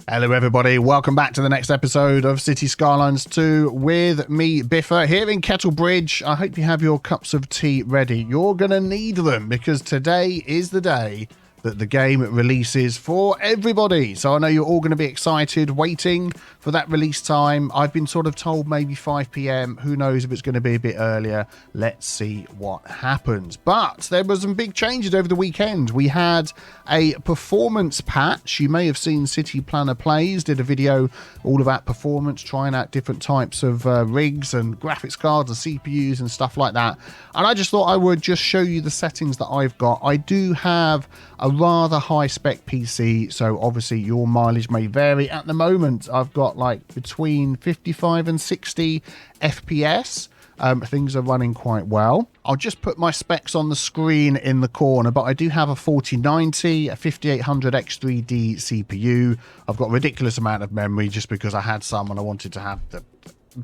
Hello everybody, welcome back to the next episode of Cities Skylines 2 with me, Biffa, here in Kettlebridge. I hope you have your cups of tea ready. You're going to need them because today is the day that the game releases for everybody. So I know you're all going to be excited, waiting for that release time. I've been sort of told maybe 5 PM. Who knows if it's going to be a bit earlier. Let's see what happens. But there were some big changes over the weekend. We had a performance patch. You may have seen City Planner Plays did a video all about performance, trying out different types of rigs and graphics cards and CPUs and stuff like that. And I just thought I would just show you the settings that I've got. I do have a rather high spec PC, so obviously your mileage may vary. At the moment I've got like between 55 and 60 FPS. Things are running quite well. I'll just put my specs on the screen in the corner, but I do have a 4090, a 5800 X3D CPU. I've got a ridiculous amount of memory just because I had some and I wanted to have the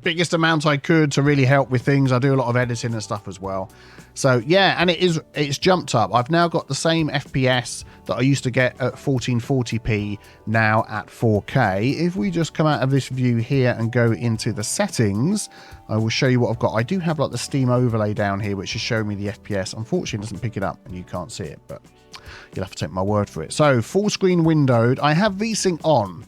biggest amount I could to really help with things. I do a lot of editing and stuff as well. So yeah, and it's jumped up. I've now got the same FPS that I used to get at 1440p now at 4K. If we just come out of this view here and go into the settings, I will show you what I've got. I do have like the Steam overlay down here, which is showing me the FPS. Unfortunately, it doesn't pick it up and you can't see it, but you'll have to take my word for it. So full screen windowed. I have VSync on.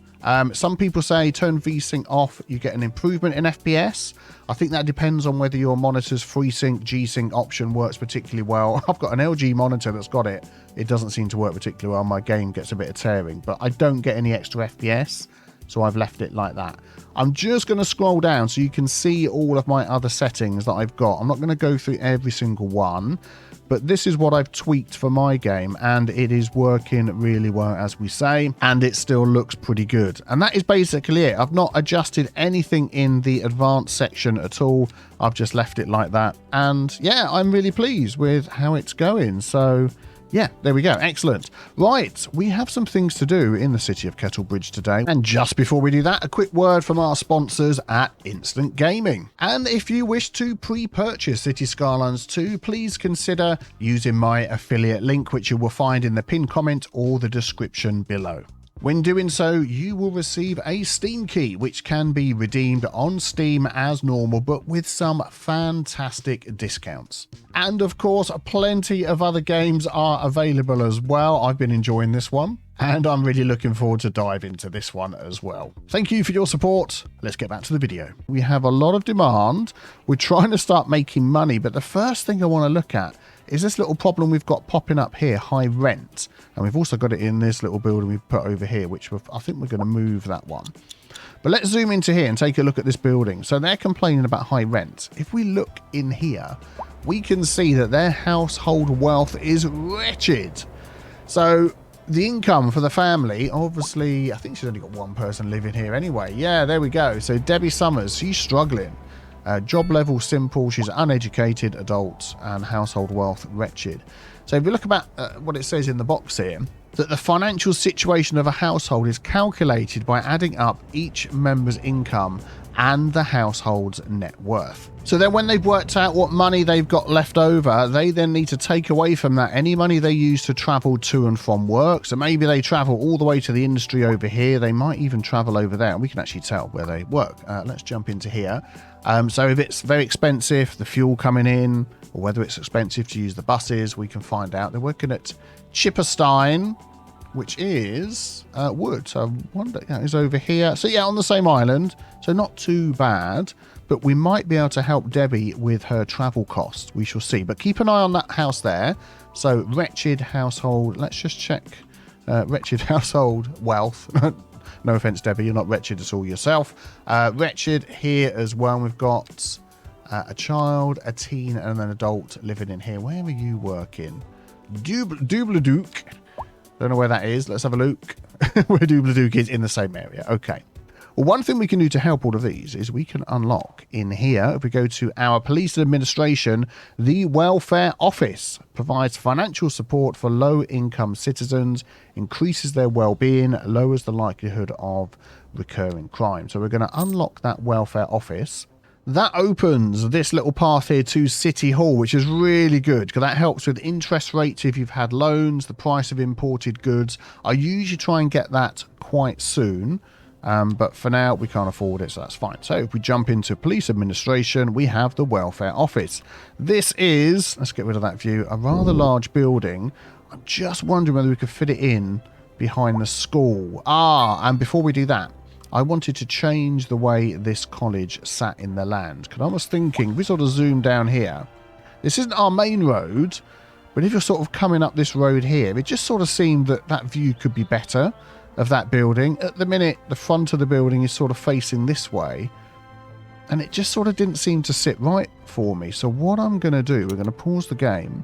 Some people say turn VSync off, you get an improvement in FPS. I think that depends on whether your monitor's FreeSync, G-Sync option works particularly well. I've got an LG monitor that's got it. It doesn't seem to work particularly well. My game gets a bit of tearing, but I don't get any extra FPS, so I've left it like that. I'm just going to scroll down so you can see all of my other settings that I've got. I'm not going to go through every single one, but this is what I've tweaked for my game, and it is working really well, as we say, and it still looks pretty good. And that is basically it. I've not adjusted anything in the advanced section at all. I've just left it like that. And yeah, I'm really pleased with how it's going. So yeah, there we go. Excellent. Right, we have some things to do in the city of Kettlebridge today. And just before we do that, a quick word from our sponsors at Instant Gaming. And if you wish to pre-purchase Cities Skylines 2, please consider using my affiliate link, which you will find in the pinned comment or the description below. When doing so, you will receive a Steam key, which can be redeemed on Steam as normal, but with some fantastic discounts. And of course, plenty of other games are available as well. I've been enjoying this one, and I'm really looking forward to dive into this one as well. Thank you for your support. Let's get back to the video. We have a lot of demand. We're trying to start making money, but the first thing I want to look at is this little problem we've got popping up here, high rent. And we've also got it in this little building we've put over here, which I think we're going to move that one. But let's zoom into here and take a look at this building. So they're complaining about high rent. If we look in here, we can see that their household wealth is wretched. So the income for the family, obviously, I think she's only got one person living here anyway. Yeah, there we go. So Debbie Summers, she's struggling. Job level simple, she's uneducated adult, and household wealth wretched. So if you look about what it says in the box here, that the financial situation of a household is calculated by adding up each member's income and the household's net worth. So then when they've worked out what money they've got left over, they then need to take away from that any money they use to travel to and from work. So maybe they travel all the way to the industry over here. They might even travel over there, and we can actually tell where they work. Let's jump into here. So if it's very expensive, the fuel coming in, or whether it's expensive to use the buses, we can find out. They're working at Chipperstein, which is Wood. So I wonder, it's over here. So yeah, on the same island. So not too bad, but we might be able to help Debbie with her travel costs. We shall see. But keep an eye on that house there. So wretched household. Let's just check wretched household wealth. No offense, Debbie, you're not wretched at all yourself. Wretched here as well. We've got a child, a teen, and an adult living in here. Where are you working? Dubladuke. Don't know where that is. Let's have a look. Where Dubladuke is in the same area. Okay. Well, one thing we can do to help all of these is we can unlock in here. If we go to our police administration, the welfare office provides financial support for low-income citizens, increases their well-being, lowers the likelihood of recurring crime. So we're going to unlock that welfare office. That opens this little path here to City Hall, which is really good because that helps with interest rates if you've had loans, the price of imported goods. I usually try and get that quite soon, but for now we can't afford it, so that's fine. So if we jump into police administration, we have the welfare office. This is, let's get rid of that view, a rather large building. I'm just wondering whether we could fit it in behind the school. And before we do that, I wanted to change the way this college sat in the land. Because I was thinking, if we sort of zoom down here, this isn't our main road, but if you're sort of coming up this road here, it just sort of seemed that that view could be better of that building. At the minute, the front of the building is sort of facing this way, and it just sort of didn't seem to sit right for me. So what I'm going to do, we're going to pause the game,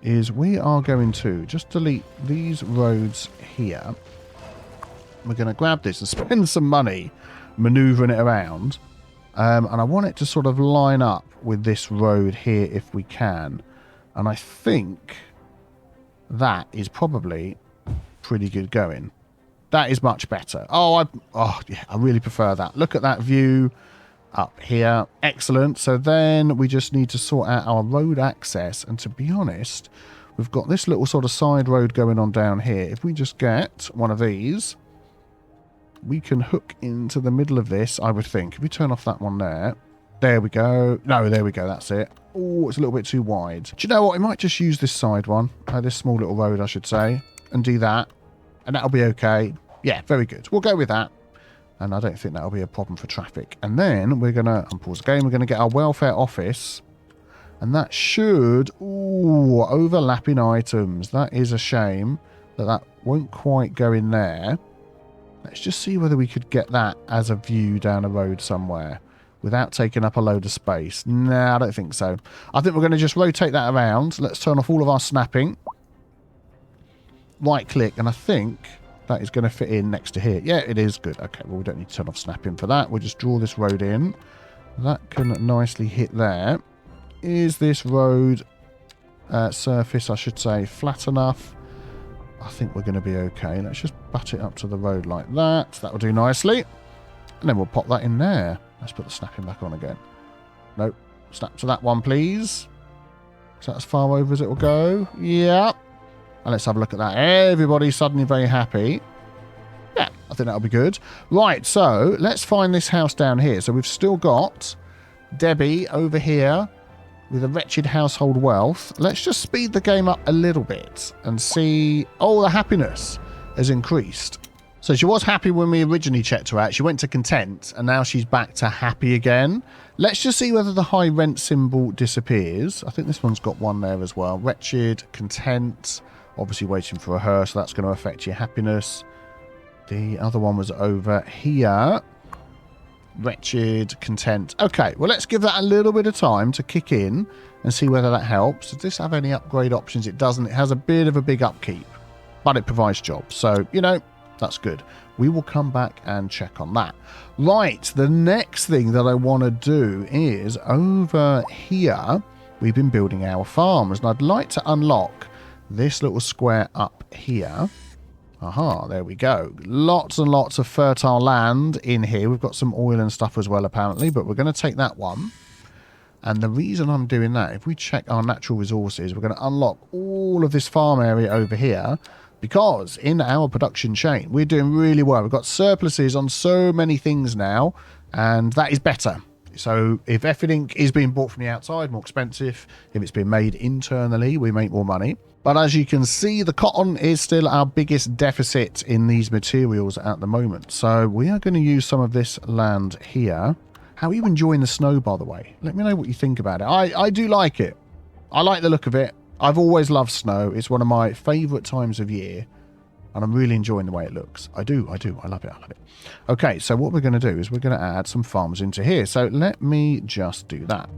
is we are going to just delete these roads here. We're going to grab this and spend some money manoeuvring it around. And I want it to sort of line up with this road here if we can. And I think that is probably pretty good going. That is much better. Yeah, I really prefer that. Look at that view up here. Excellent. So then we just need to sort out our road access. And to be honest, we've got this little sort of side road going on down here. If we just get one of these, we can hook into the middle of this, I would think. If we turn off that one there. There we go. No, there we go. That's it. Oh, it's a little bit too wide. Do you know what? We might just use this side one. This small little road, I should say. And do that. And that'll be okay. Yeah, very good. We'll go with that. And I don't think that'll be a problem for traffic. And then we're going to unpause the game. We're going to get our welfare office. And that should... Ooh, overlapping items. That is a shame that that won't quite go in there. Let's just see whether we could get that as a view down a road somewhere without taking up a load of space. Nah, I don't think so. I think we're going to just rotate that around. Let's turn off all of our snapping. Right click, and I think that is going to fit in next to here. Yeah, it is. Good. Okay, well, we don't need to turn off snapping for that. We'll just draw this road in. That can nicely hit there. Is this road surface, I should say, flat enough? I think we're going to be okay. Let's just butt it up to the road like that. That will do nicely. And then we'll pop that in there. Let's put the snapping back on again. Nope. Snap to that one, please. Is that as far over as it will go? Yeah. And let's have a look at that. Everybody's suddenly very happy. Yeah, I think that'll be good. Right, so let's find this house down here. So we've still got Debbie over here with a wretched household wealth. Let's just speed the game up a little bit and see... Oh, the happiness has increased. So she was happy when we originally checked her out. She went to content, and now she's back to happy again. Let's just see whether the high rent symbol disappears. I think this one's got one there as well. Wretched, content, obviously waiting for her, so that's going to affect your happiness. The other one was over here. Wretched, content. Okay, well, let's give that a little bit of time to kick in and see whether that helps. Does this have any upgrade options? It doesn't. It has a bit of a big upkeep, but it provides jobs. So, you know, that's good. We will come back and check on that. Right, the next thing that I want to do is over here, we've been building our farms, and I'd like to unlock this little square up here. Aha, there we go. Lots and lots of fertile land in here. We've got some oil and stuff as well, apparently, but we're going to take that one. And the reason I'm doing that, if we check our natural resources, we're going to unlock all of this farm area over here, because in our production chain, we're doing really well. We've got surpluses on so many things now, and that is better. So if everything is being bought from the outside, more expensive. If it's being made internally, we make more money. But as you can see, the cotton is still our biggest deficit in these materials at the moment. So we are going to use some of this land here. How are you enjoying the snow, by the way? Let me know what you think about it. I do like it. I like the look of it. I've always loved snow. It's one of my favourite times of year. And I'm really enjoying the way it looks. I do. I love it. Okay, so what we're going to do is we're going to add some farms into here. So let me just do that.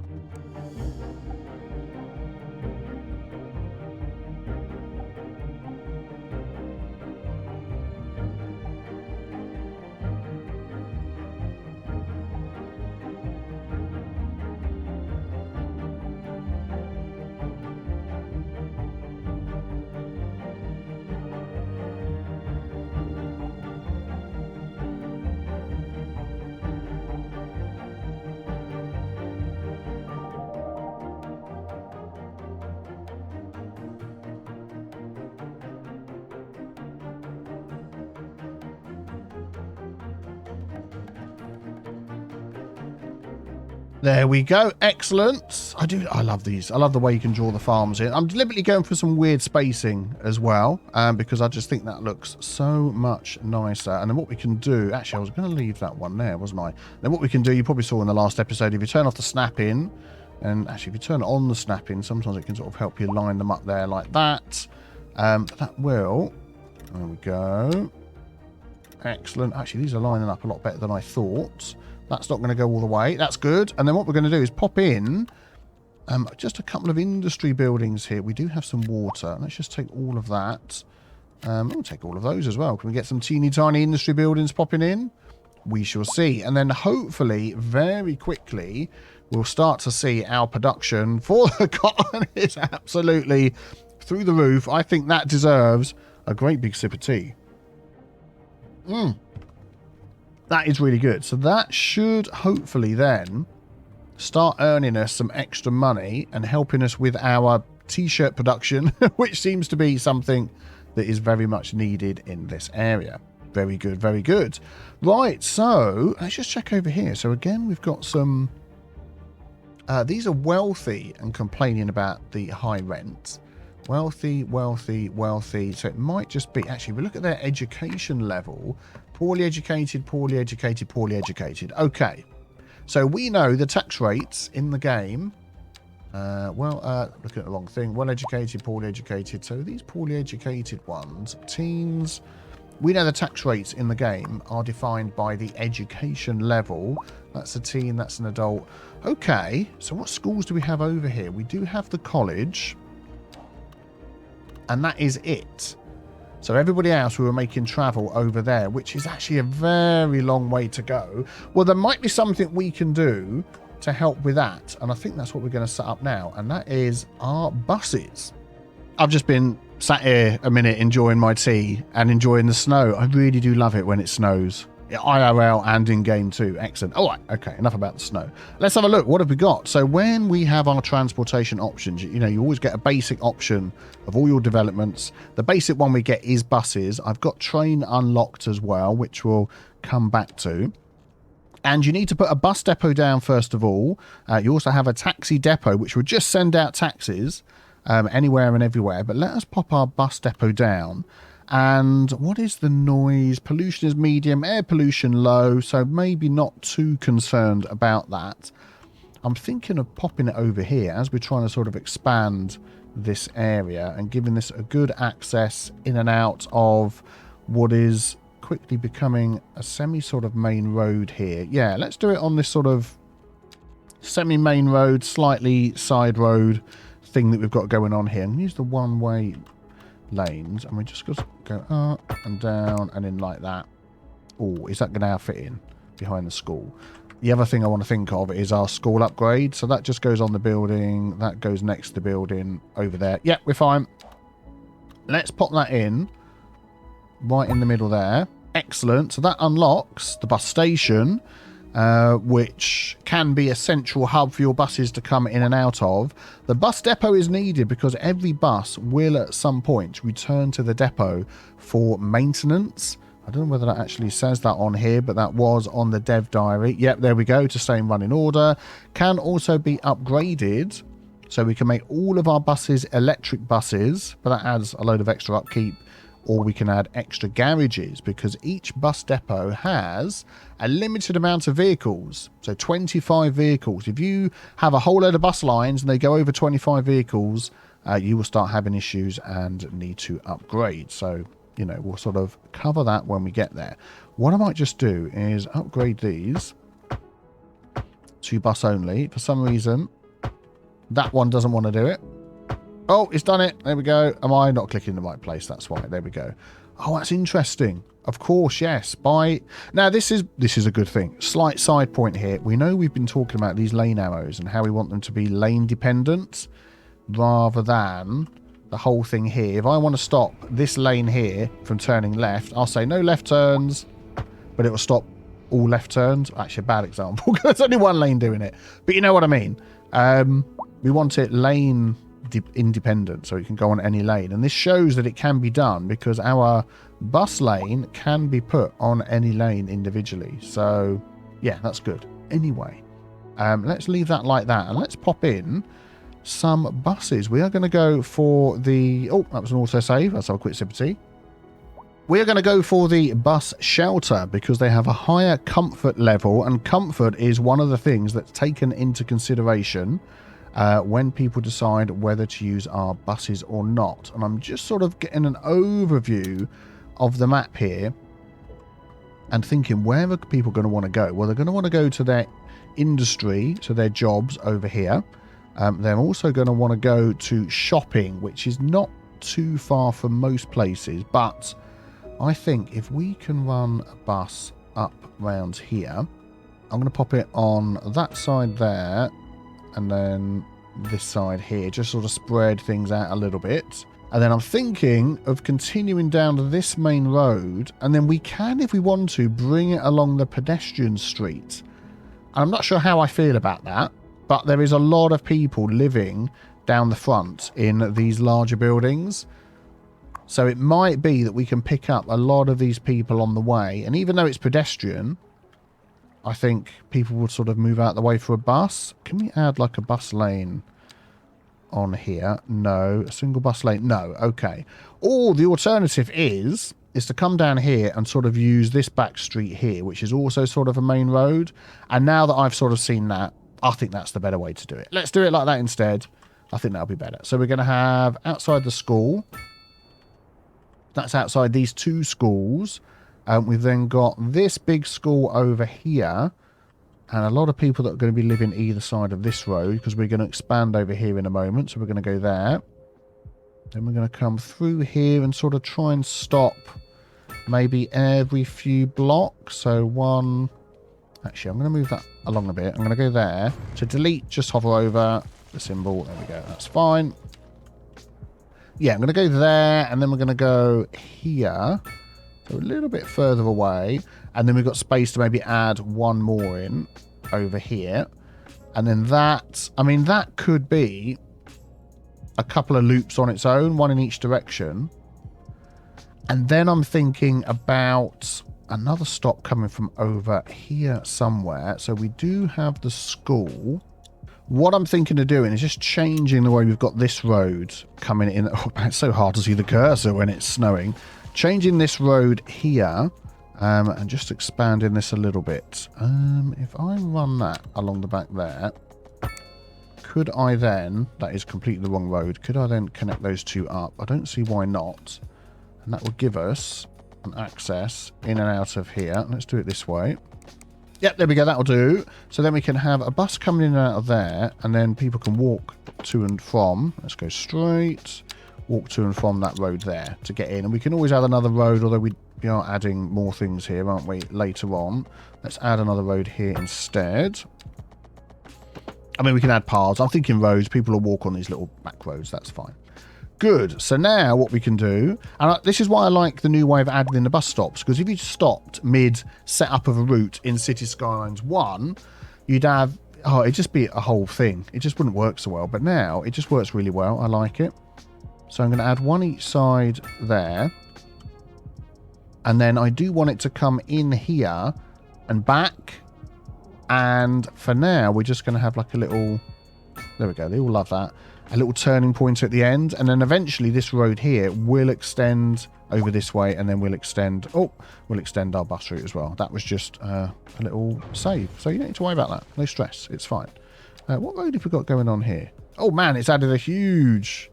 There we go. Excellent. I love these. I love the way you can draw the farms in. I'm deliberately going for some weird spacing as well, because I just think that looks so much nicer. And then what we can do, actually, I was going to leave that one there, wasn't I? Then what we can do, you probably saw in the last episode, if you turn off the snap-in, and actually if you turn on the snap-in, sometimes it can sort of help you line them up there like that. That will, there we go. Excellent. Actually, these are lining up a lot better than I thought. That's not going to go all the way. That's good. And then what we're going to do is pop in just a couple of industry buildings here. We do have some water. Let's just take all of that. We'll take all of those as well. Can we get some teeny tiny industry buildings popping in? We shall see. And then hopefully, very quickly, we'll start to see our production for the cotton is absolutely through the roof. I think that deserves a great big sip of tea. That is really good. So that should hopefully then start earning us some extra money and helping us with our t-shirt production, which seems to be something that is very much needed in this area. Very good, very good. Right, so let's just check over here. So again, we've got some... these are wealthy and complaining about the high rent. Wealthy, wealthy, wealthy. So it might just be... Actually, if we look at their education level... Poorly educated, poorly educated, poorly educated. Okay. So we know the tax rates in the game. Looking at the wrong thing. Well educated, poorly educated. So these poorly educated ones, teens, we know the tax rates in the game are defined by the education level. That's a teen, that's an adult. Okay. So what schools do we have over here? We do have the college. And that is it. So everybody else, we were making travel over there, which is actually a very long way to go. Well, there might be something we can do to help with that. And I think that's what we're going to set up now. And that is our buses. I've just been sat here a minute enjoying my tea and enjoying the snow. I really do love it when it snows. IRL and in game too. Excellent. All right. Okay. Enough about the snow. Let's have a look. What have we got? So when we have our transportation options, you know, you always get a basic option of all your developments. The basic one we get is buses. I've got train unlocked as well, which we'll come back to. And you need to put a bus depot down first of all. You also have a taxi depot, which will just send out taxis anywhere and everywhere. But let us pop our bus depot down. And what is the noise? Pollution is medium, air pollution low, so maybe not too concerned about that. I'm thinking of popping it over here as we're trying to sort of expand this area and giving this a good access in and out of what is quickly becoming a semi sort of main road here. Yeah, let's do it on this sort of semi-main road, slightly side road thing that we've got going on here. And use the one-way lanes, and we just got to go up and down and in like that. Oh, is that going to fit in behind the school? The other thing I want to think of is our school upgrade. So that just goes on the building. That goes next to the building over there. Yeah, we're fine. Let's pop that in right in the middle there. Excellent. So that unlocks the bus station, which can be a central hub for your buses to come in and out of. The bus depot is needed because every bus will at some point return to the depot for maintenance. I don't know whether that actually says that on here, but that was on the dev diary. Yep, there we go, to stay in running order. Can also be upgraded, so we can make all of our buses electric buses, but that adds a load of extra upkeep. Or we can add extra garages, because each bus depot has a limited amount of vehicles. So 25 vehicles. If you have a whole load of bus lines and they go over 25 vehicles, you will start having issues and need to upgrade. So, you know, we'll sort of cover that when we get there. What I might just do is upgrade these to bus only. For some reason, that one doesn't want to do it. Oh, it's done it. There we go. Am I not clicking in the right place? That's why. There we go. Oh, that's interesting. Of course, yes. Now, this is a good thing. Slight side point here. We know we've been talking about these lane arrows and how we want them to be lane dependent rather than the whole thing here. If I want to stop this lane here from turning left, I'll say no left turns, but it will stop all left turns. Actually, a bad example because there's only one lane doing it. But you know what I mean. We want it lane independent, so it can go on any lane, and this shows that it can be done because our bus lane can be put on any lane individually. So yeah, that's good. Anyway, Let's leave that like that, and let's pop in some buses. We are going to go for the... Oh, that was an autosave. Let's have a quick sip of tea. We are going to go for the bus shelter because they have a higher comfort level, and comfort is one of the things that's taken into consideration when people decide whether to use our buses or not. And I'm just sort of getting an overview of the map here and thinking, where are people going to want to go? Well, they're going to want to go to their industry, to their jobs over here. They're also going to want to go to shopping, which is not too far from most places, but I think if we can run a bus up round here, I'm going to pop it on that side there and then this side here, just sort of spread things out a little bit. And then I'm thinking of continuing down this main road, and then we can, if we want to, bring it along the pedestrian street. I'm not sure how I feel about that, but there is a lot of people living down the front in these larger buildings. So it might be that we can pick up a lot of these people on the way. And even though it's pedestrian, I think people would sort of move out the way for a bus. Can we add like a bus lane on here? No. A single bus lane? No. Okay. Or the alternative is to come down here and sort of use this back street here, which is also sort of a main road. And now that I've sort of seen that, I think that's the better way to do it. Let's do it like that instead. I think that'll be better. So we're going to have outside the school. That's outside these two schools. We've then got this big school over here. And a lot of people that are going to be living either side of this road, because we're going to expand over here in a moment. So we're going to go there. Then we're going to come through here and sort of try and stop maybe every few blocks. So one... Actually, I'm going to move that along a bit. I'm going to go there. To delete, just hover over the symbol. There we go. That's fine. Yeah, I'm going to go there, and then we're going to go here. So a little bit further away. And then we've got space to maybe add one more in over here. And then that... I mean, that could be a couple of loops on its own, one in each direction. And then I'm thinking about another stop coming from over here somewhere. So we do have the school. What I'm thinking of doing is just changing the way we've got this road coming in. Oh, it's so hard to see the cursor when it's snowing. Changing this road here and just expanding this a little bit. If I run that along the back there, could I then... That is completely the wrong road. Could I then connect those two up? I don't see why not. And that would give us an access in and out of here. Let's do it this way. Yep, there we go. That'll do. So then we can have a bus coming in and out of there, and then people can walk to and from. Let's go straight. Walk to and from that road there to get in. And we can always add another road, although we are adding more things here, aren't we, later on. Let's add another road here instead. I mean, we can add paths. I'm thinking roads. People will walk on these little back roads. That's fine. Good. So now what we can do, and this is why I like the new way of adding in the bus stops, because if you stopped mid setup of a route in Cities Skylines 1, you'd have, oh, it'd just be a whole thing. It just wouldn't work so well. But now it just works really well. I like it. So I'm going to add one each side there. And then I do want it to come in here and back. And for now, we're just going to have like a little... There we go. They all love that. A little turning point at the end. And then eventually this road here will extend over this way. And then we'll extend... Oh, we'll extend our bus route as well. That was just a little save. So you don't need to worry about that. No stress. It's fine. What road have we got going on here? Oh, man. It's added a huge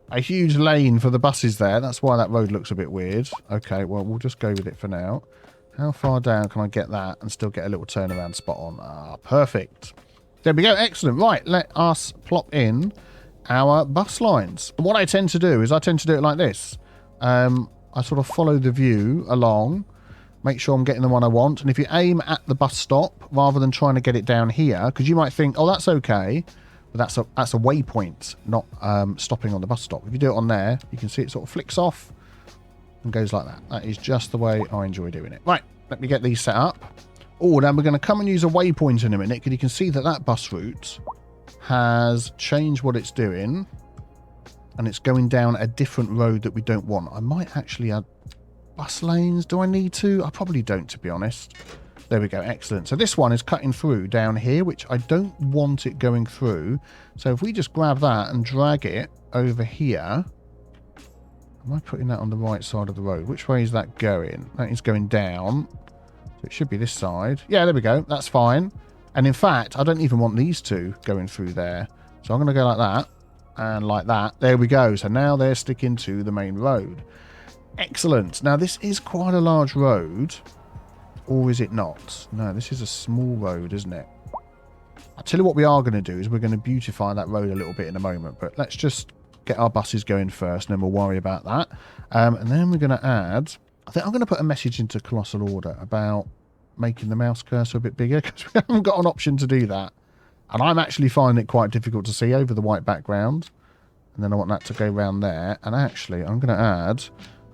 lane for the buses there. That's why that road looks a bit weird. Okay, well, we'll just go with it for now. How far down can I get that and still get a little turnaround spot on? Ah, perfect. There we go. Excellent. Right, let us plop in our bus lines. And what I tend to do is I tend to do it like this. I sort of follow the view along, make sure I'm getting the one I want. And if you aim at the bus stop rather than trying to get it down here, because you might think, oh, that's okay. But that's a waypoint, not stopping on the bus stop. If you do it on there, you can see it sort of flicks off and goes like that. That is just the way I enjoy doing it. Right, let me get these set up. Oh, now we're going to come and use a waypoint in a minute, because you can see that that bus route has changed what it's doing, and it's going down a different road that we don't want. I might actually add bus lanes. Do I need to? I probably don't, to be honest. There we go. Excellent. So this one is cutting through down here, which I don't want it going through. So if we just grab that and drag it over here. Am I putting that on the right side of the road? Which way is that going? That is going down. So it should be this side. Yeah, there we go. That's fine. And in fact, I don't even want these two going through there. So I'm going to go like that and like that. There we go. So now they're sticking to the main road. Excellent. Now, this is quite a large road. Or is it not? No, this is a small road, isn't it? I'll tell you what we are going to do is we're going to beautify that road a little bit in a moment. But let's just get our buses going first, and then we'll worry about that. And then we're going to add... I think I'm going to put a message into Colossal Order about making the mouse cursor a bit bigger, because we haven't got an option to do that. And I'm actually finding it quite difficult to see over the white background. And then I want that to go around there. And actually, I'm going to add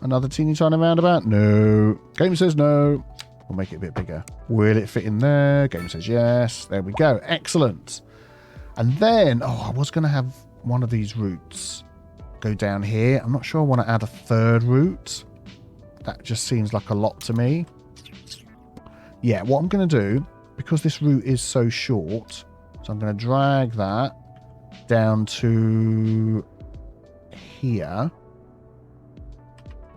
another teeny tiny roundabout. No. Game says no. We'll make it a bit bigger. Will it fit in there? Game says yes. There we go. Excellent. And then, oh, I was going to have one of these routes go down here. I'm not sure I want to add a third route. That just seems like a lot to me. Yeah, what I'm going to do, because this route is so short, so I'm going to drag that down to here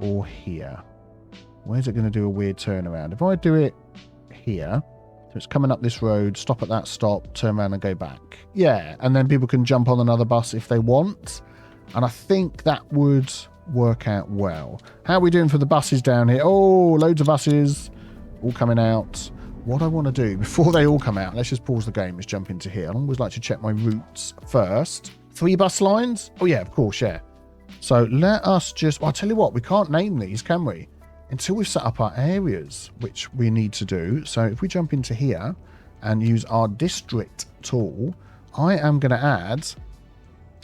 or here. Where's it going to do a weird turnaround? If I do it here, so it's coming up this road, stop at that stop, turn around and go back. Yeah, and then people can jump on another bus if they want. And I think that would work out well. How are we doing for the buses down here? Oh, loads of buses all coming out. What I want to do before they all come out, let's just pause the game, is jump into here. I always like to check my routes first. 3 bus lines? Oh yeah, of course, yeah. So let us just, well, I'll tell you what, we can't name these, can we? Until we've set up our areas, which we need to do. So if we jump into here and use our district tool, I am going to add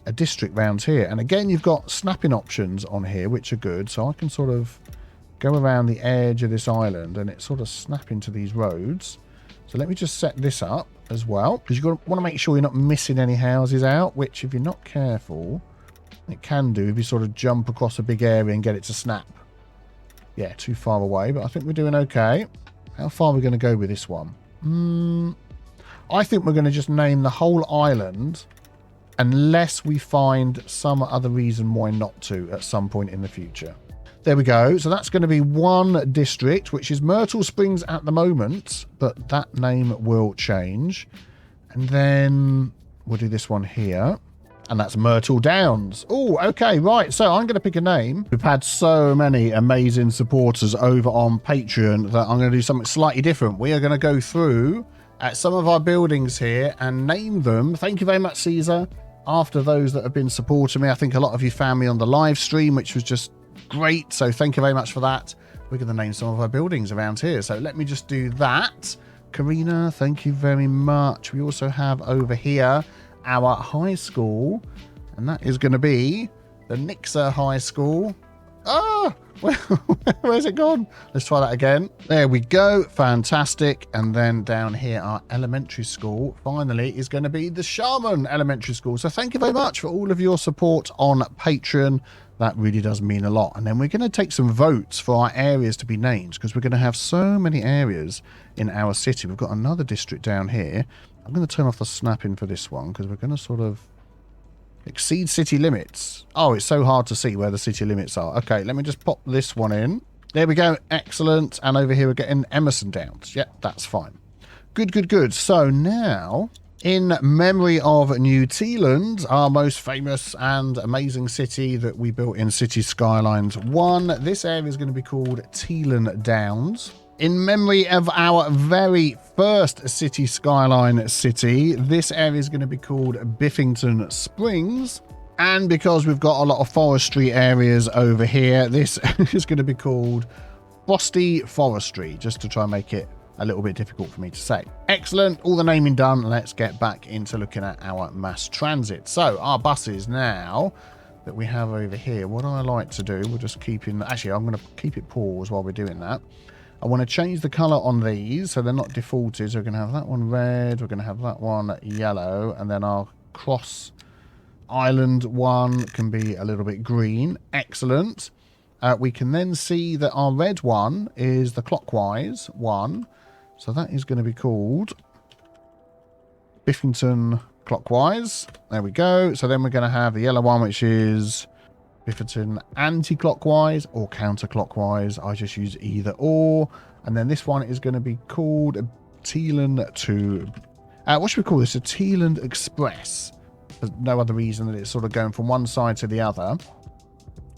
a district round here. And again, you've got snapping options on here, which are good. So I can sort of go around the edge of this island and it sort of snap into these roads. So let me just set this up as well, because you want to make sure you're not missing any houses out, which if you're not careful, it can do if you sort of jump across a big area and get it to snap. Yeah, too far away, but I think we're doing okay. How far are we going to go with this one? I think we're going to just name the whole island unless we find some other reason why not to at some point in the future. There we go. So that's going to be one district, which is Myrtle Springs at the moment, but that name will change. And then we'll do this one here. And that's Myrtle Downs. Oh, okay, right. So I'm going to pick a name. We've had so many amazing supporters over on Patreon that I'm going to do something slightly different. We are going to go through at some of our buildings here and name them. Thank you very much, Caesar. After those that have been supporting me, I think a lot of you found me on the live stream, which was just great. So thank you very much for that. We're going to name some of our buildings around here. So let me just do that. Karina, thank you very much. We also have over here our high school, and that is going to be the Nixer High School. Ah, where's it gone? Let's try that again. There we go. Fantastic. And then down here, our elementary school finally is going to be the Shaman Elementary School. So thank you very much for all of your support on Patreon. That really does mean a lot. And then we're going to take some votes for our areas to be named, because we're going to have so many areas in our city. We've got another district down here. I'm going to turn off the snapping for this one, because we're going to sort of exceed city limits. Oh, it's so hard to see where the city limits are. Okay, let me just pop this one in. There we go. Excellent. And over here we're getting Emerson Downs. Yep, that's fine. Good, good, good. So now, in memory of New Teeland, our most famous and amazing city that we built in Cities Skylines 1, this area is going to be called Teeland Downs. In memory of our very first City Skyline city, this area is going to be called Biffington Springs. And because we've got a lot of forestry areas over here, this is going to be called Frosty Forestry, just to try and make it a little bit difficult for me to say. Excellent. All the naming done. Let's get back into looking at our mass transit. So our buses now that we have over here, what I like to do, we'll just keep in... Actually, I'm going to keep it paused while we're doing that. I want to change the colour on these so they're not defaulted. So we're going to have that one red, we're going to have that one yellow, and then our cross island one can be a little bit green. Excellent. We can then see that our red one is the clockwise one. So that is going to be called Biffington clockwise. There we go. So then we're going to have the yellow one, which is Biffington anti-clockwise or counterclockwise. I just use either or. And then this one is going to be called Teelan to... what should we call this? A Teelan Express. There's no other reason that it's sort of going from one side to the other.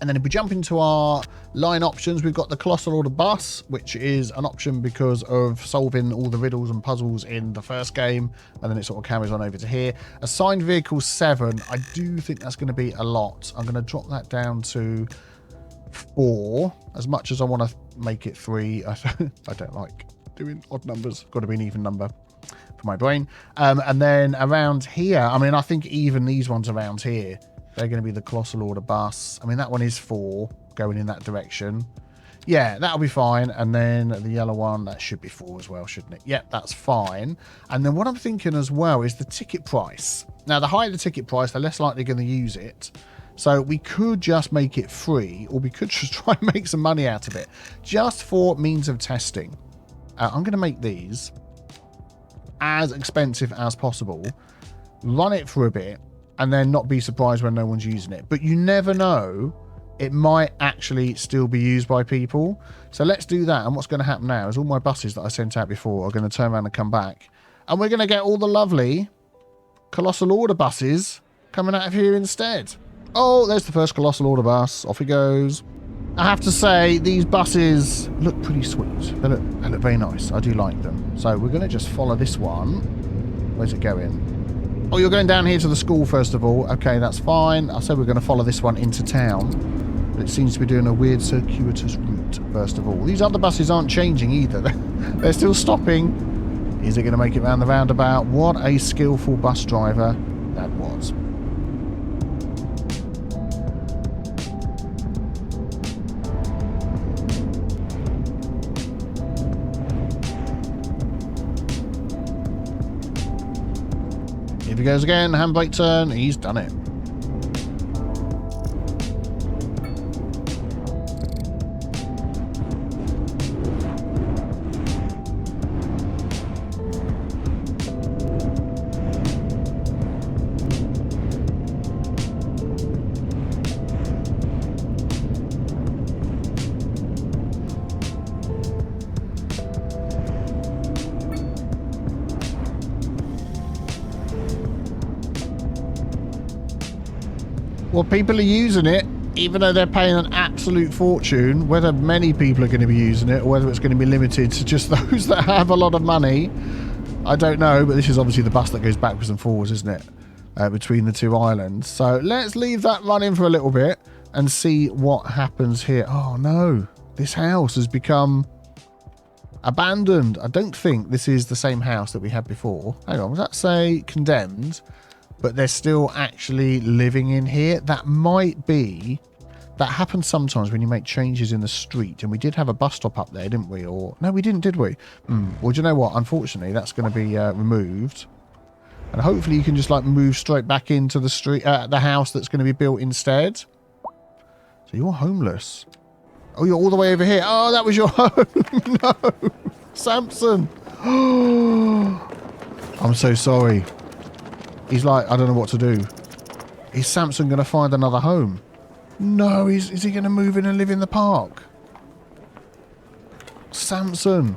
And then if we jump into our line options, we've got the Colossal Order Bus, which is an option because of solving all the riddles and puzzles in the first game. And then it sort of carries on over to here. Assigned Vehicle 7, I do think that's going to be a lot. I'm going to drop that down to 4. As much as I want to make it 3, I don't like doing odd numbers. Got to be an even number for my brain. And then around here, I mean, I think even these ones around here, they're going to be the Colossal Order Bus. I mean, that one is 4 going in that direction. Yeah, that'll be fine. And then the yellow one, that should be 4 as well, shouldn't it? Yep, that's fine. And then what I'm thinking as well is the ticket price. Now, the higher the ticket price, the less likely going to use it. So we could just make it free, or we could just try and make some money out of it, just for means of testing. I'm going to make these as expensive as possible, run it for a bit, and then not be surprised when no one's using it. But you never know, it might actually still be used by people. So let's do that. And what's going to happen now is all my buses that I sent out before are going to turn around and come back. And we're going to get all the lovely Colossal Order buses coming out of here instead. Oh, there's the first Colossal Order bus. Off he goes. I have to say, these buses look pretty sweet. They look very nice. I do like them. So we're going to just follow this one. Where's it going? Oh, you're going down here to the school, first of all. Okay, that's fine. I said we're going to follow this one into town. But it seems to be doing a weird circuitous route, first of all. These other buses aren't changing either. They're still stopping. Is it going to make it round the roundabout? What a skillful bus driver that was. Here he goes again, handbrake turn, he's done it. Well, people are using it, even though they're paying an absolute fortune. Whether many people are going to be using it or whether it's going to be limited to just those that have a lot of money, I don't know. But this is obviously the bus that goes backwards and forwards, isn't it? Between the two islands. So let's leave that running for a little bit and see what happens here. Oh, no. This house has become abandoned. I don't think this is the same house that we had before. Hang on, was that say condemned? But they're still actually living in here. That might be... That happens sometimes when you make changes in the street. And we did have a bus stop up there, didn't we? Or no, we didn't, did we? Well, do you know what? Unfortunately, that's going to be removed. And hopefully you can just like move straight back into the street, the house that's going to be built instead. So you're homeless. Oh, you're all the way over here. Oh, that was your home. No. Samson. I'm so sorry. He's like, I don't know what to do. Is Samson going to find another home? No, is he going to move in and live in the park? Samson.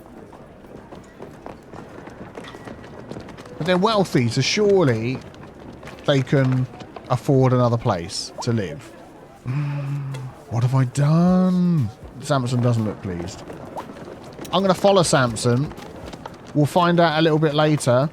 But they're wealthy, so surely they can afford another place to live. What have I done? Samson doesn't look pleased. I'm going to follow Samson. We'll find out a little bit later,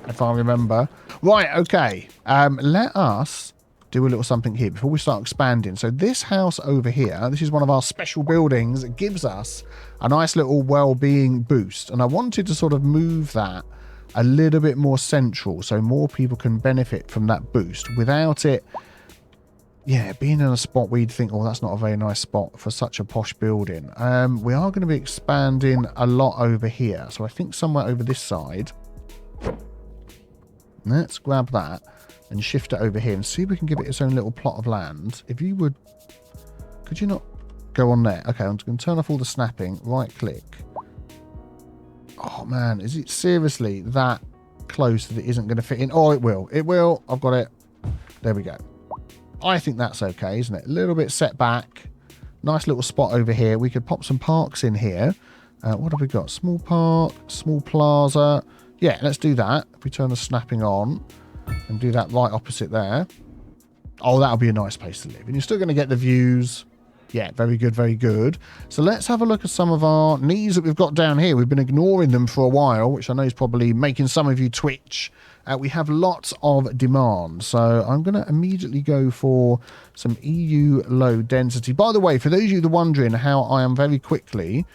if I remember. Right, okay. Let us do a little something here before we start expanding. So this house over here, this is one of our special buildings. It gives us a nice little well-being boost. And I wanted to sort of move that a little bit more central so more people can benefit from that boost without it, yeah, being in a spot where you'd think, oh, that's not a very nice spot for such a posh building. We are going to be expanding a lot over here. So I think somewhere over this side. Let's grab that and shift it over here and see if we can give it its own little plot of land. If you would... Could you not go on there? Okay, I'm going to turn off all the snapping. Right click. Oh, man. Is it seriously that close that it isn't going to fit in? Oh, it will. It will. I've got it. There we go. I think that's okay, isn't it? A little bit set back. Nice little spot over here. We could pop some parks in here. What have we got? Small park, small plaza. Yeah, let's do that. If we turn the snapping on and do that right opposite there. Oh, that'll be a nice place to live. And you're still going to get the views. Yeah, very good, very good. So let's have a look at some of our needs that we've got down here. We've been ignoring them for a while, which I know is probably making some of you twitch. We have lots of demand. So I'm going to immediately go for some EU low density. By the way, for those of you that are wondering how I am very quickly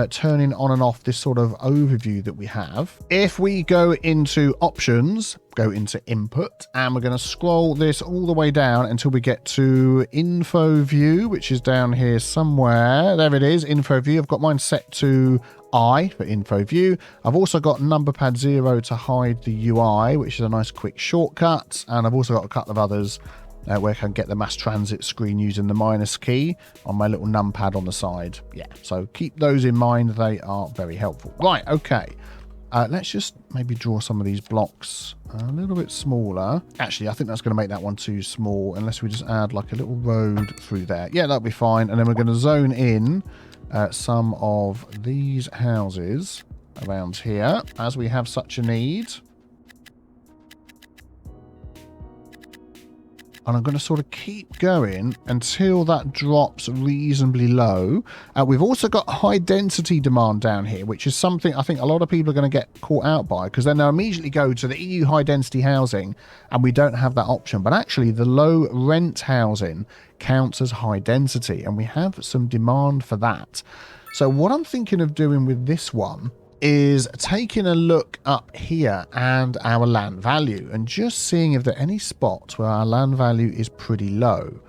turning on and off this sort of overview that we have. If we go into options, go into input, and we're going to scroll this all the way down until we get to info view, which is down here somewhere. There it is, info view. I've got mine set to I for info view. I've also got number pad 0 to hide the UI, which is a nice quick shortcut. And I've also got a couple of others where I can get the mass transit screen using the minus key on my little numpad on the side. Yeah, so keep those in mind. They are very helpful. Right, okay. Let's just maybe draw some of these blocks a little bit smaller. Actually, I think that's going to make that one too small, unless we just add like a little road through there. Yeah, that'll be fine. And then we're going to zone in some of these houses around here, as we have such a need. And I'm going to sort of keep going until that drops reasonably low. We've also got high density demand down here, which is something I think a lot of people are going to get caught out by, because then they'll immediately go to the EU high density housing and we don't have that option. But actually the low rent housing counts as high density, and we have some demand for that. So what I'm thinking of doing with this one is taking a look up here and our land value and just seeing if there are any spots where our land value is pretty low.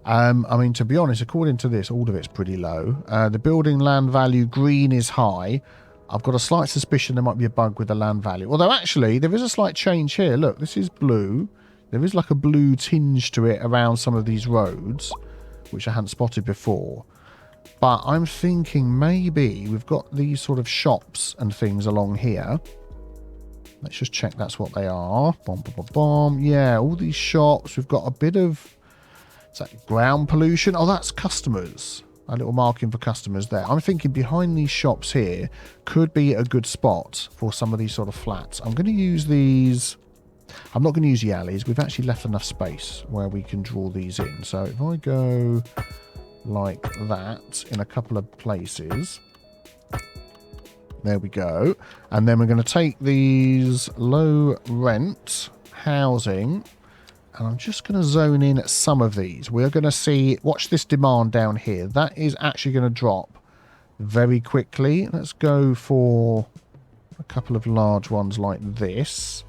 I mean, to be honest, according to this, all of it's pretty low. The building land value green is high. I've got a slight suspicion there might be a bug with the land value. Although actually there is a slight change here. Look, this is blue. There is like a blue tinge to it around some of these roads, which I hadn't spotted before. But I'm thinking maybe we've got these sort of shops and things along here. Let's just check that's what they are. Bom, bom, bom, bom. Yeah, all these shops. We've got a bit of, is that ground pollution? Oh, that's customers. A little marking for customers there. I'm thinking behind these shops here could be a good spot for some of these sort of flats. I'm going to use these. I'm not going to use the alleys. We've actually left enough space where we can draw these in. So if I go like that in a couple of places, there we go. And then we're going to take these low rent housing and I'm just going to zone in at some of these. We're going to see, watch this demand down here. That is actually going to drop very quickly. Let's go for a couple of large ones like this.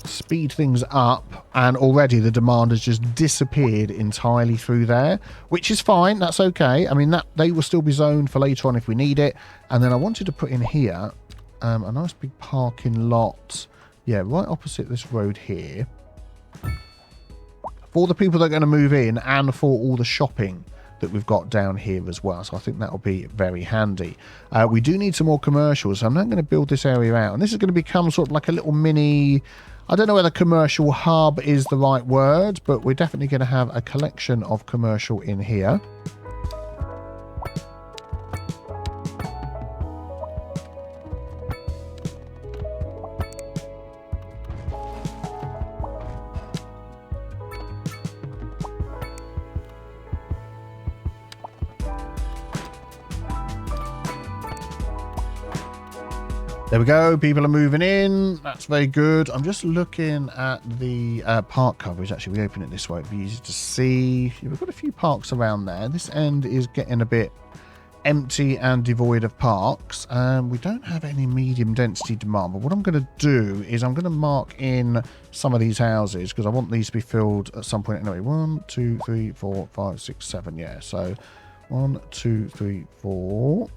Speed things up, and already the demand has just disappeared entirely through there, which is fine. That's okay. I mean, that they will still be zoned for later on if we need it. And then I wanted to put in here a nice big parking lot, yeah, right opposite this road here, for the people that are going to move in and for all the shopping that we've got down here as well. So I think that'll be very handy. We do need some more commercials, so I'm now going to build this area out, and this is going to become sort of like a little mini, I don't know whether commercial hub is the right word, but we're definitely going to have a collection of commercial in here. There we go. People are moving in. That's very good. I'm just looking at the park coverage. Actually, we open it this way. It'd be easy to see. Yeah, we've got a few parks around there. This end is getting a bit empty and devoid of parks. We don't have any medium density demand. But what I'm going to do is I'm going to mark in some of these houses because I want these to be filled at some point. Anyway, 1, 2, 3, 4, 5, 6, 7. Yeah, so 1, 2, 3, 4.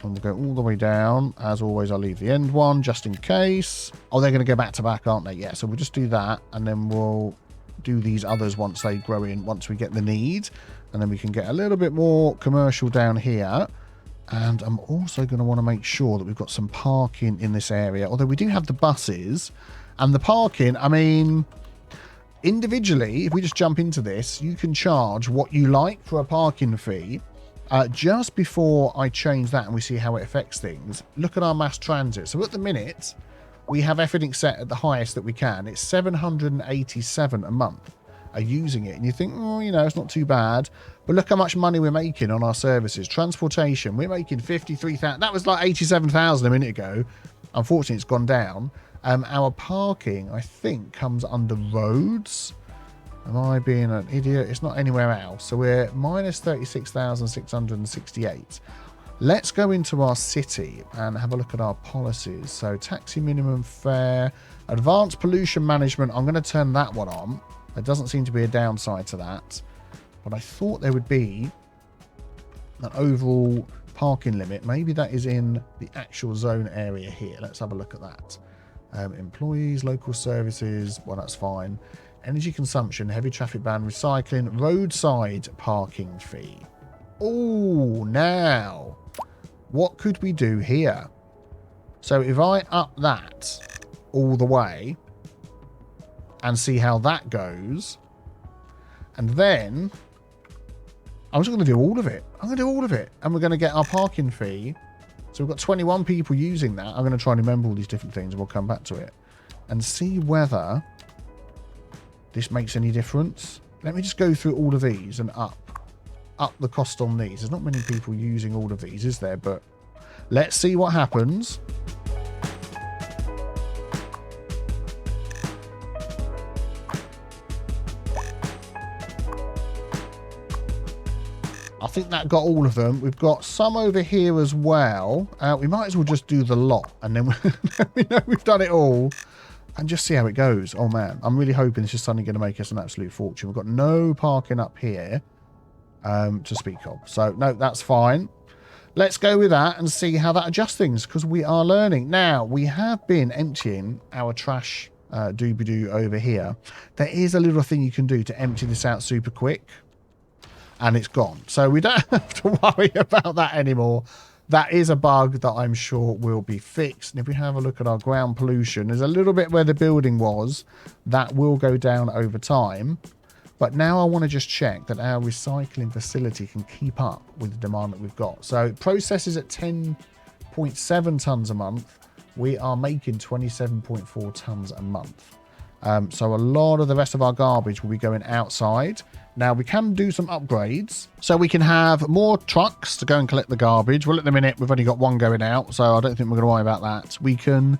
And we'll go all the way down. As always, I'll leave the end one just in case. Oh, they're going to go back to back, aren't they? Yeah, so we'll just do that. And then we'll do these others once they grow in, once we get the need. And then we can get a little bit more commercial down here. And I'm also going to want to make sure that we've got some parking in this area. Although we do have the buses. And the parking, I mean, individually, if we just jump into this, you can charge what you like for a parking fee. Just before I change that and we see how it affects things, look at our mass transit. So at the minute, we have everything set at the highest that we can. It's 787 a month are using it. And you think, oh, you know, it's not too bad. But look how much money we're making on our services. Transportation, we're making 53,000. That was like 87,000 a minute ago. Unfortunately, it's gone down. Our parking, I think, comes under roads. Am I being an idiot? It's not anywhere else. So we're minus 36,668. Let's go into our city and have a look at our policies. So taxi minimum fare, advanced pollution management. I'm going to turn that one on. There doesn't seem to be a downside to that. But I thought there would be an overall parking limit. Maybe that is in the actual zone area here. Let's have a look at that. Employees, local services. Well, that's fine. Energy consumption, heavy traffic ban, recycling, roadside parking fee. Oh, now, what could we do here? So if I up that all the way and see how that goes, and then I'm just going to do all of it. I'm going to do all of it. And we're going to get our parking fee. So we've got 21 people using that. I'm going to try and remember all these different things and we'll come back to it and see whether this makes any difference. Let me just go through all of these and up the cost on these. There's not many people using all of these, is there? But let's see what happens. I think that got all of them. We've got some over here as well. We might as well just do the lot and then we know we've done it all. And just see how it goes. Oh, man. I'm really hoping this is suddenly going to make us an absolute fortune. We've got no parking up here to speak of. So, no, that's fine. Let's go with that and see how that adjusts things because we are learning. Now, we have been emptying our trash doobie-doo over here. There is a little thing you can do to empty this out super quick. And it's gone. So, we don't have to worry about that anymore. That is a bug that I'm sure will be fixed. And if we have a look at our ground pollution, there's a little bit where the building was. That will go down over time. But now I want to just check that our recycling facility can keep up with the demand that we've got. So it processes at 10.7 tons a month. We are making 27.4 tons a month. So a lot of the rest of our garbage will be going outside. Now, we can do some upgrades. So we can have more trucks to go and collect the garbage. Well, at the minute, we've only got one going out, so I don't think we're going to worry about that. We can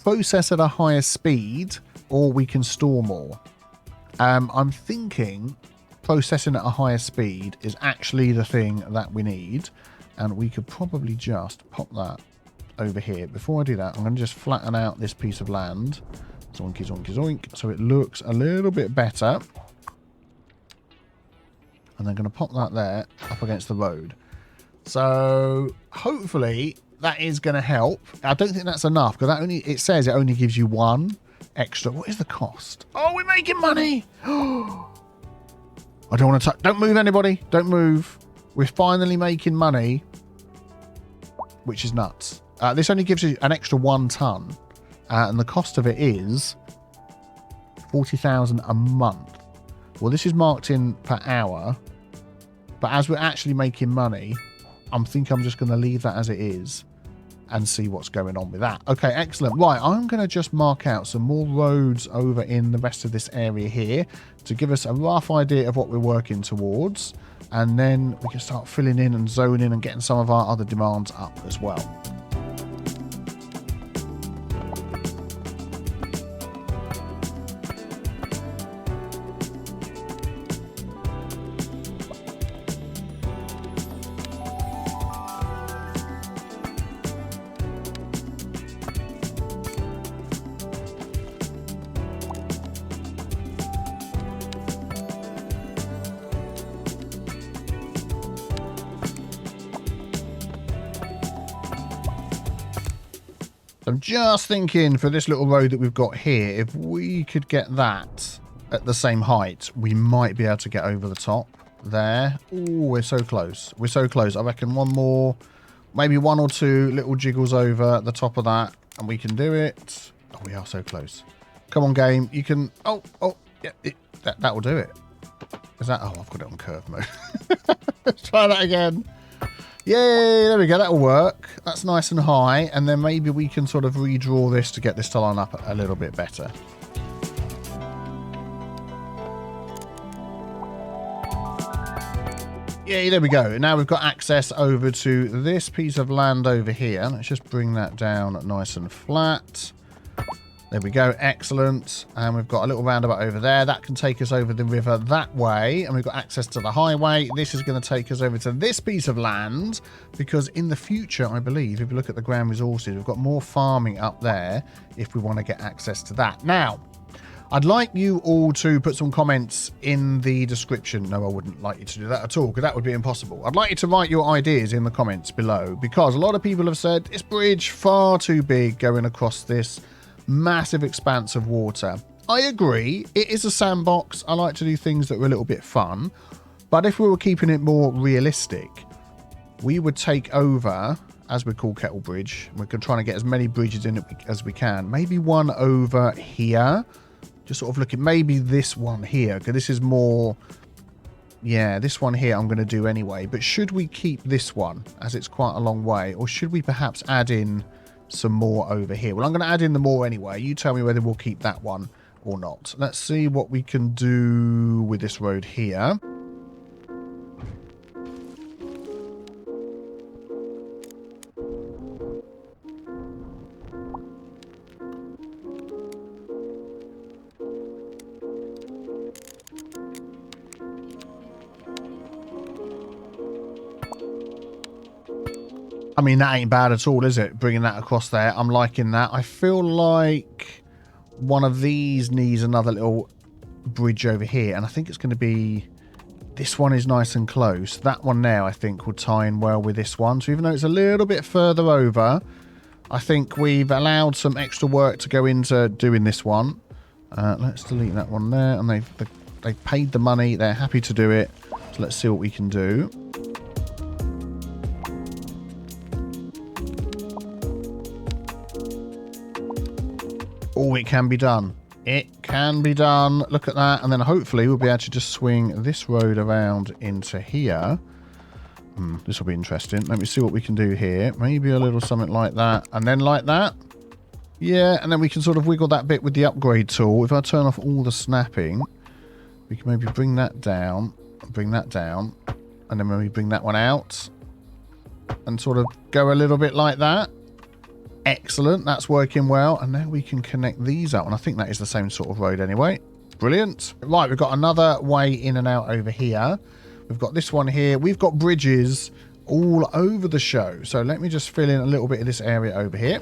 process at a higher speed, or we can store more. I'm thinking processing at a higher speed is actually the thing that we need. And we could probably just pop that over here. Before I do that, I'm going to just flatten out this piece of land. Zoinky, zoinky, zoink. So it looks a little bit better. And I'm going to pop that there up against the road. So hopefully that is going to help. I don't think that's enough because it says it only gives you one extra. What is the cost? Oh, we're making money. I don't want to touch. Don't move, anybody. Don't move. We're finally making money, which is nuts. This only gives you an extra 1 ton. And the cost of it is 40,000 a month. Well, this is marked in per hour, but as we're actually making money, I think I'm just going to leave that as it is and see what's going on with that. Okay, excellent. Right, I'm going to just mark out some more roads over in the rest of this area here to give us a rough idea of what we're working towards, and then we can start filling in and zoning and getting some of our other demands up as well. I'm just thinking for this little road that we've got here, if we could get that at the same height, we might be able to get over the top there. Oh, we're so close. We're so close. I reckon one more, maybe one or two little jiggles over the top of that, and we can do it. Oh, we are so close. Come on, game. You can... Oh, yeah, that will do it. Is that... Oh, I've got it on curve mode. Let's try that again. Yay, there we go. That'll work. That's nice and high. And then maybe we can sort of redraw this to get this to line up a little bit better. Yeah, there we go. Now we've got access over to this piece of land over here. Let's just bring that down nice and flat. There we go. Excellent. And we've got a little roundabout over there. That can take us over the river that way. And we've got access to the highway. This is going to take us over to this piece of land. Because in the future, I believe, if you look at the ground resources, we've got more farming up there if we want to get access to that. Now, I'd like you all to put some comments in the description. No, I wouldn't like you to do that at all, because that would be impossible. I'd like you to write your ideas in the comments below, because a lot of people have said this bridge far too big going across this massive expanse of water. I agree. It is a sandbox. I like to do things that are a little bit fun. But if we were keeping it more realistic, we would take over, as we call Kettlebridge, we're trying to get as many bridges in as we can. Maybe one over here. Just sort of look at maybe this one here, because this is more... Yeah, this one here I'm going to do anyway. But should we keep this one, as it's quite a long way? Or should we perhaps add in some more over here? Well, I'm going to add in the more anyway. You tell me whether we'll keep that one or not. Let's see what we can do with this road here. I mean, that ain't bad at all, is it? Bringing that across there. I'm liking that. I feel like one of these needs another little bridge over here. And I think it's going to be... This one is nice and close. That one now, I think, will tie in well with this one. So even though it's a little bit further over, I think we've allowed some extra work to go into doing this one. Let's delete that one there. And they've paid the money. They're happy to do it. So let's see what we can do. Oh, it can be done. It can be done. Look at that. And then hopefully we'll be able to just swing this road around into here. This will be interesting. Let me see what we can do here. Maybe a little something like that. And then like that. Yeah, and then we can sort of wiggle that bit with the upgrade tool. If I turn off all the snapping, we can maybe bring that down. Bring that down. And then maybe bring that one out. And sort of go a little bit like that. Excellent, that's working well. And now we can connect these up. And I think that is the same sort of road anyway. Brilliant. Right, we've got another way in and out over here. We've got this one here. We've got bridges all over the show. So let me just fill in a little bit of this area over here.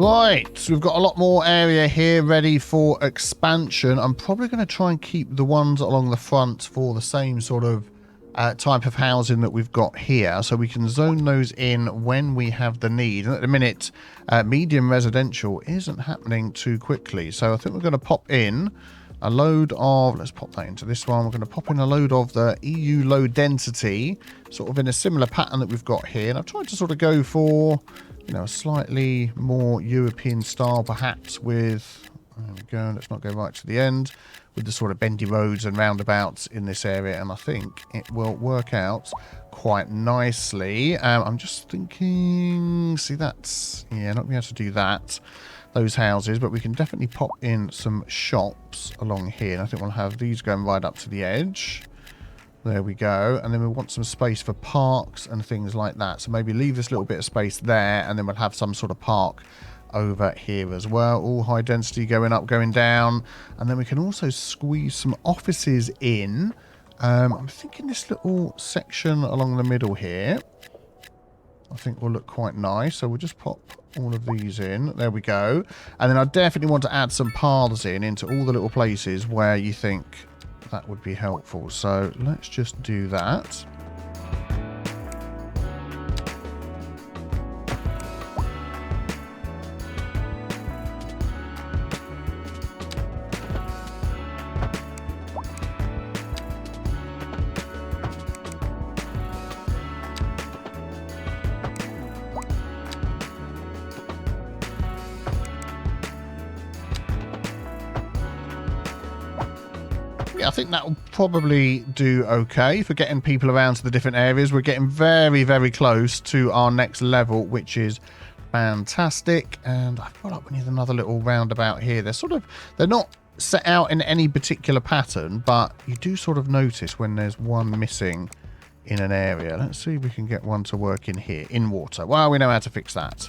Right, so we've got a lot more area here ready for expansion. I'm probably going to try and keep the ones along the front for the same sort of type of housing that we've got here, so we can zone those in when we have the need. And at the minute, medium residential isn't happening too quickly, so I think we're going to pop in a load of, let's pop that into this one, we're going to pop in a load of the EU low density, sort of in a similar pattern that we've got here. And I've tried to sort of go for, you know, a slightly more European style, perhaps with, there we go, let's not go right to the end, with the sort of bendy roads and roundabouts in this area, and I think it will work out quite nicely. I'm just thinking, see, that's, yeah, not going to be able to do that, those houses, but we can definitely pop in some shops along here, and I think we'll have these going right up to the edge. There we go. And then we want some space for parks and things like that, so maybe leave this little bit of space there, and then we'll have some sort of park over here as well. All high density going up, going down, and then we can also squeeze some offices in. I'm thinking this little section along the middle here, I think will look quite nice, so we'll just pop all of these in. There we go. And then I definitely want to add some paths in into all the little places where you think that would be helpful, so let's just do that. I think that will probably do okay for getting people around to the different areas. We're getting very, very close to our next level, which is fantastic. And I feel like we need another little roundabout here. They're not set out in any particular pattern, but you do sort of notice when there's one missing in an area. Let's see if we can get one to work in here, in water. Well, we know how to fix that.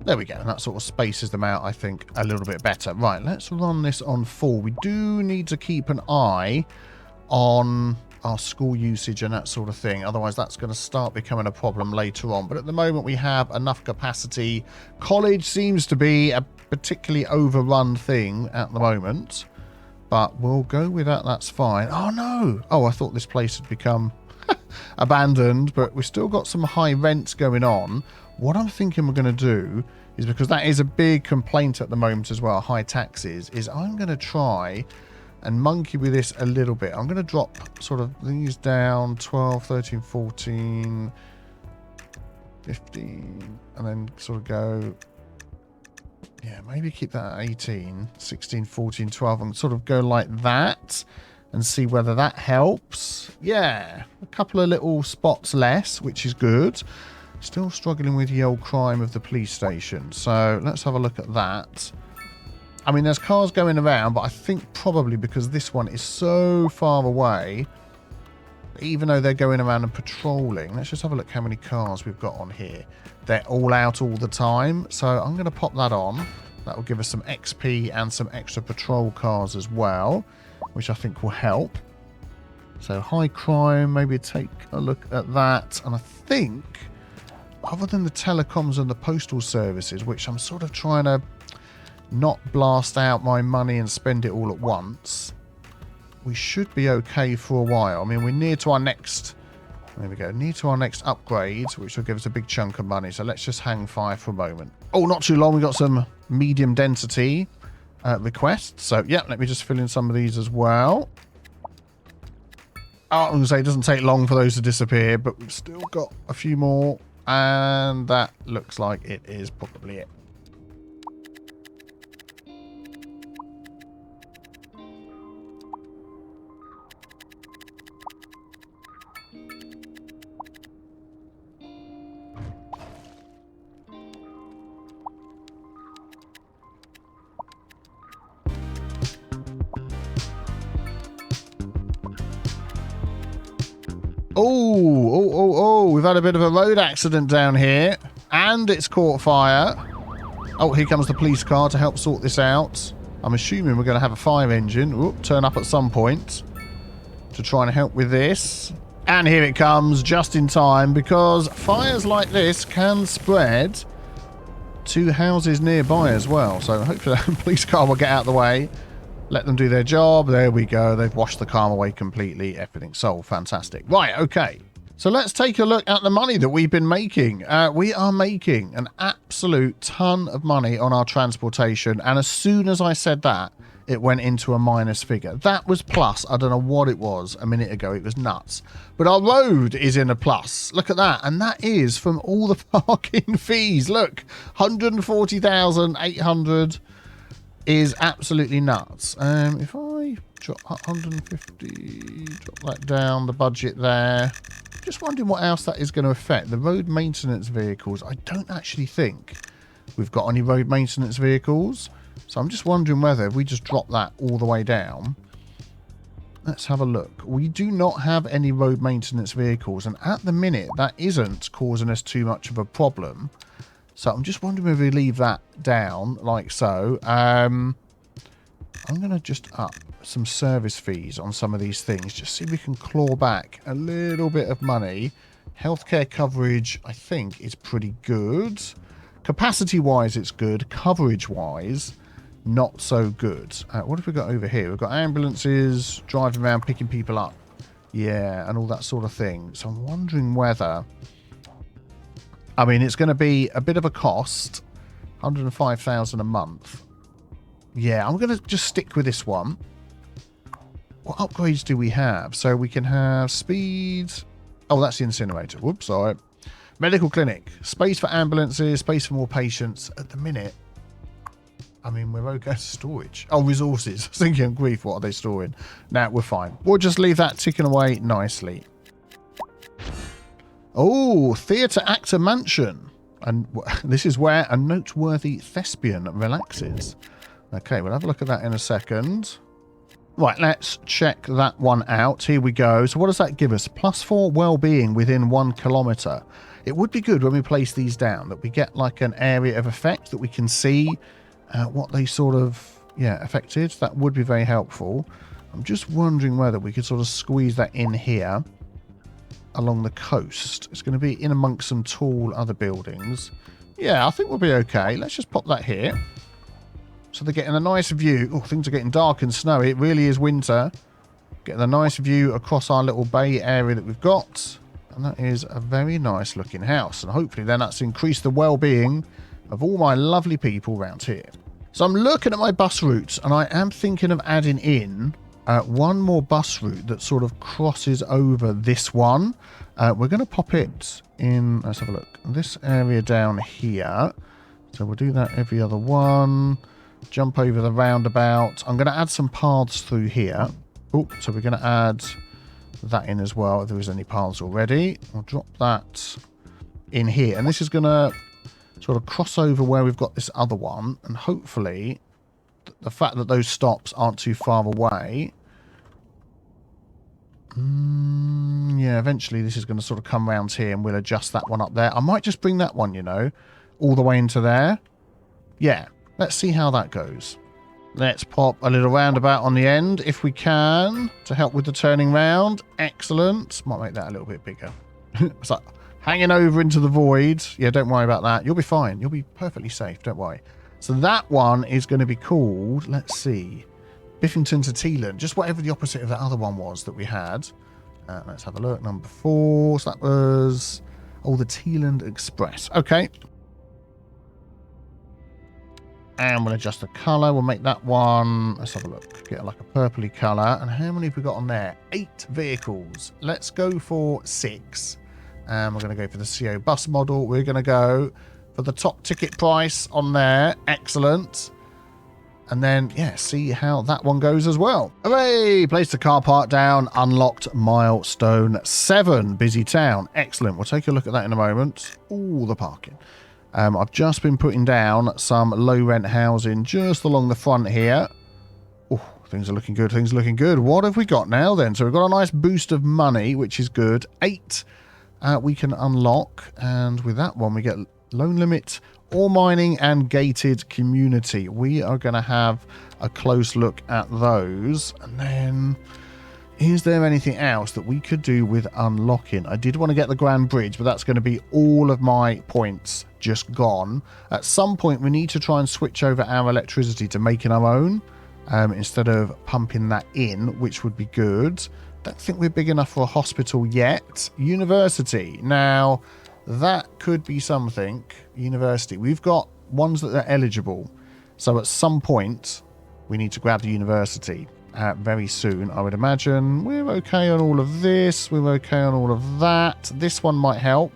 There we go, and that sort of spaces them out, I think, a little bit better. Right, let's run this on full. We do need to keep an eye on our school usage and that sort of thing. Otherwise, that's going to start becoming a problem later on. But at the moment, we have enough capacity. College seems to be a particularly overrun thing at the moment. But we'll go with that, that's fine. Oh, no! Oh, I thought this place had become abandoned, but we've still got some high rents going on. What I'm thinking we're going to do is, because that is a big complaint at the moment as well, high taxes, is I'm going to try and monkey with this a little bit. I'm going to drop sort of these down 12, 13, 14, 15, and then sort of go, yeah, maybe keep that at 18, 16, 14, 12, and sort of go like that and see whether that helps. Yeah, a couple of little spots less, which is good. Still struggling with the old crime of the police station. So let's have a look at that. I mean, there's cars going around, but I think probably because this one is so far away, even though they're going around and patrolling, let's just have a look how many cars we've got on here. They're all out all the time. So I'm going to pop that on. That will give us some XP and some extra patrol cars as well, which I think will help. So high crime, maybe take a look at that. And I think, other than the telecoms and the postal services, which I'm sort of trying to not blast out my money and spend it all at once, we should be okay for a while. I mean, we're near to our next, there we go, near to our next upgrade, which will give us a big chunk of money. So let's just hang fire for a moment. Oh, not too long. We got some medium density requests. So yeah, let me just fill in some of these as well. Oh, I'm going to say it doesn't take long for those to disappear, but we've still got a few more. And that looks like it is probably it. Oh, we've had a bit of a road accident down here, and it's caught fire. Oh, here comes the police car to help sort this out. I'm assuming we're going to have a fire engine turn up at some point to try and help with this. And here it comes, just in time, because fires like this can spread to houses nearby as well. So hopefully the police car will get out of the way. Let them do their job. There we go. They've washed the car away completely. Everything's sold. Fantastic. Right, okay. So let's take a look at the money that we've been making. We are making an absolute ton of money on our transportation. And as soon as I said that, it went into a minus figure. That was plus. I don't know what it was a minute ago. It was nuts. But our road is in a plus. Look at that. And that is from all the parking fees. Look, 140,800 is absolutely nuts. If I drop 150, drop that down, the budget there. Just wondering what else that is going to affect. The road maintenance vehicles. I don't actually think we've got any road maintenance vehicles. So I'm just wondering whether if we just drop that all the way down. Let's have a look. We do not have any road maintenance vehicles. And at the minute, that isn't causing us too much of a problem. So I'm just wondering if we leave that down like so. I'm going to just up some service fees on some of these things. Just see if we can claw back a little bit of money. Healthcare coverage, I think, is pretty good. Capacity-wise, it's good. Coverage-wise, not so good. What have we got over here? We've got ambulances driving around picking people up. Yeah, and all that sort of thing. So I'm wondering whether... I mean, it's going to be a bit of a cost. 105,000 a month. Yeah, I'm going to just stick with this one. What upgrades do we have? So we can have speed. Oh, that's the incinerator. Whoops, sorry. Medical clinic. Space for ambulances. Space for more patients. At the minute, I mean, we're okay. Storage. Oh, resources. Thinking, grief, what are they storing? Nah, we're fine. We'll just leave that ticking away nicely. Oh, theatre actor mansion. And this is where a noteworthy thespian relaxes. Okay, we'll have a look at that in a second. Right, let's check that one out. Here we go. So what does that give us? +4 well-being within 1 kilometre. It would be good when we place these down that we get like an area of effect that we can see what they sort of, affected. That would be very helpful. I'm just wondering whether we could sort of squeeze that in here along the coast. It's going to be in amongst some tall other buildings. Yeah, I think we'll be okay. Let's just pop that here. So they're getting a nice view. Oh, things are getting dark and snowy. It really is winter. Getting a nice view across our little bay area that we've got. And that is a very nice looking house. And hopefully then that's increased the well-being of all my lovely people around here. So I'm looking at my bus routes and I am thinking of adding in one more bus route that sort of crosses over this one. We're going to pop it in, let's have a look, this area down here. So we'll do that every other one. Jump over the roundabout. I'm going to add some paths through here. Oh, so we're going to add that in as well if there is any paths already. I'll drop that in here. And this is going to sort of cross over where we've got this other one. And hopefully the fact that those stops aren't too far away. Yeah, eventually this is going to sort of come round here and we'll adjust that one up there. I might just bring that one, all the way into there. Yeah, let's see how that goes. Let's pop a little roundabout on the end if we can to help with the turning round. Excellent. Might make that a little bit bigger. It's like hanging over into the void. Yeah, don't worry about that. You'll be fine. You'll be perfectly safe. Don't worry. So that one is going to be called, let's see, Biffington to Teelan. Just whatever the opposite of that other one was that we had. Let's have a look. Number 4. So that was, the Teelan Express. Okay. And we'll adjust the colour. We'll make that one, let's have a look, get like a purpley colour. And how many have we got on there? 8 vehicles. Let's go for 6. And we're going to go for the CO bus model. We're going to go for the top ticket price on there. Excellent. And then, see how that one goes as well. Hooray! Placed the car park down. Unlocked milestone 7. Busy town. Excellent. We'll take a look at that in a moment. Ooh, the parking. I've just been putting down some low-rent housing just along the front here. Oh, things are looking good. Things are looking good. What have we got now then? So we've got a nice boost of money, which is good. 8 we can unlock. And with that one, we get loan limit, ore mining, and gated community. We are going to have a close look at those. And then is there anything else that we could do with unlocking? I did want to get the Grand Bridge, but that's going to be all of my points just gone. At some point, we need to try and switch over our electricity to making our own instead of pumping that in, which would be good. Don't think we're big enough for a hospital yet. University. Now, that could be something. University. We've got ones that are eligible. So at some point, we need to grab the university. Very soon, I would imagine. We're okay on all of this. We're okay on all of that. This one might help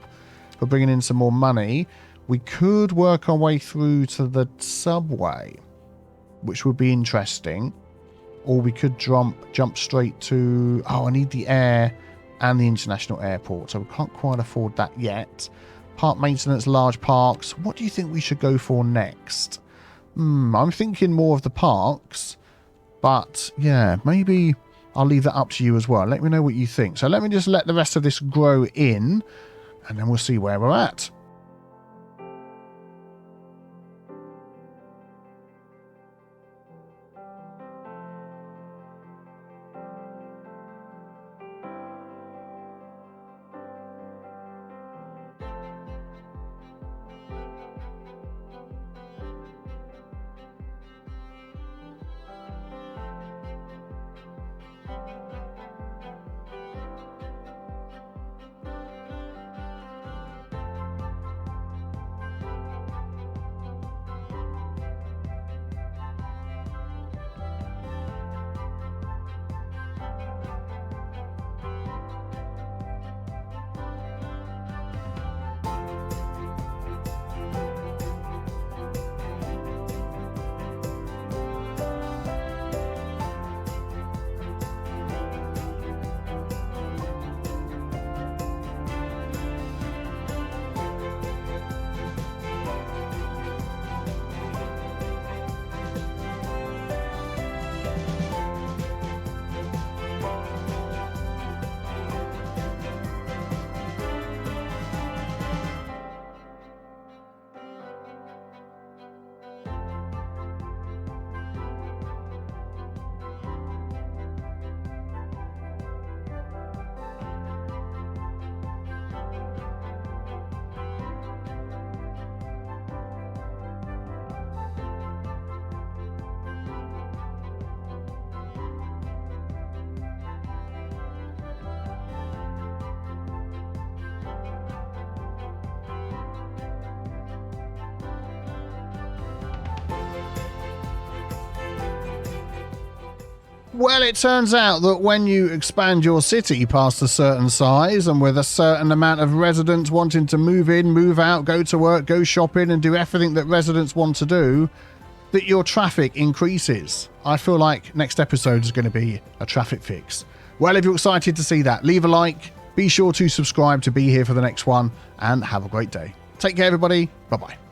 for bringing in some more money. We could work our way through to the subway, which would be interesting. Or we could jump straight to... Oh, I need the air and the international airport, so we can't quite afford that yet. Park maintenance, large parks. What do you think we should go for next? I'm thinking more of the parks. But, yeah, maybe I'll leave that up to you as well. Let me know what you think. So let me just let the rest of this grow in, and then we'll see where we're at. Well, it turns out that when you expand your city past a certain size and with a certain amount of residents wanting to move in, move out, go to work, go shopping and do everything that residents want to do, that your traffic increases. I feel like next episode is going to be a traffic fix. Well, if you're excited to see that, leave a like, be sure to subscribe to be here for the next one, and have a great day. Take care, everybody. Bye-bye.